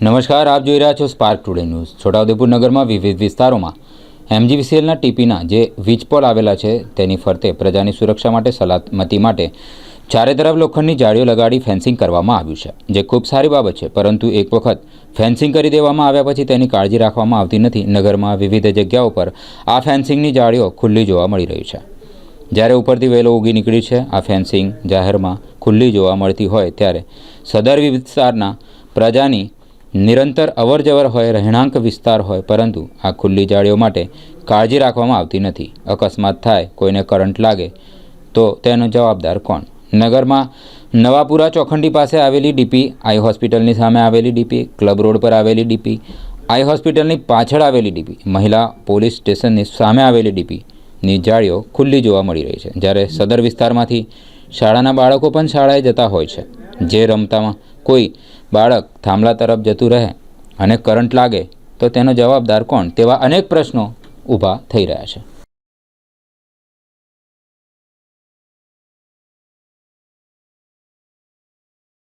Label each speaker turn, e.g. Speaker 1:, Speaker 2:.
Speaker 1: નમસ્કાર, આપ જોઈ રહ્યા છો સ્પાર્ક ટુડે ન્યૂઝ। છોટાઉદેપુર નગરમાં વિવિધ વિસ્તારોમાં એમજીવીસીએલના ટીપીના જે વીજપોલ આવેલા છે તેની ફરતે પ્રજાની સુરક્ષા માટે સલામતી માટે ચારે તરફ લોખંડની જાળીઓ લગાડી ફેન્સિંગ કરવામાં આવ્યું છે, જે ખૂબ સારી બાબત છે। પરંતુ એક વખત ફેન્સિંગ કરી દેવામાં આવ્યા પછી તેની કાળજી રાખવામાં આવતી નથી। નગરમાં વિવિધ જગ્યાઓ પર આ ફેન્સિંગની જાળીઓ ખુલ્લી જોવા મળી રહી છે, જ્યારે ઉપરથી વેલો ઉગી નીકળી છે। આ ફેન્સિંગ જાહેરમાં ખુલ્લી જોવા મળતી હોય ત્યારે સદર વિસ્તારના પ્રજાની નિરંતર અવરજવર હોય, રહેણાંક વિસ્તાર હોય, પરંતુ આ ખુલ્લી જાળીઓ માટે કાળજી રાખવામાં આવતી નથી। અકસ્માત થાય, કોઈને કરંટ લાગે તો તેનો જવાબદાર કોણ? નગરમાં નવાપુરા ચોખંડી પાસે આવેલી ડીપી, આઈ હોસ્પિટલની સામે આવેલી ડીપી, ક્લબ રોડ પર આવેલી ડીપી, આઈ હોસ્પિટલની પાછળ આવેલી ડીપી, મહિલા પોલીસ સ્ટેશનની સામે આવેલી ડીપીની જાળીઓ ખુલ્લી જોવા મળી રહી છે। જ્યારે સદર વિસ્તારમાંથી શાળાના બાળકો પણ શાળાએ જતા હોય છે, જે રમતામાં કોઈ બાળક થાંભલા તરફ જતું રહે અને કરંટ લાગે તો તેનો જવાબદાર કોણ? તેવા અનેક પ્રશ્નો ઊભા થઈ રહ્યા છે।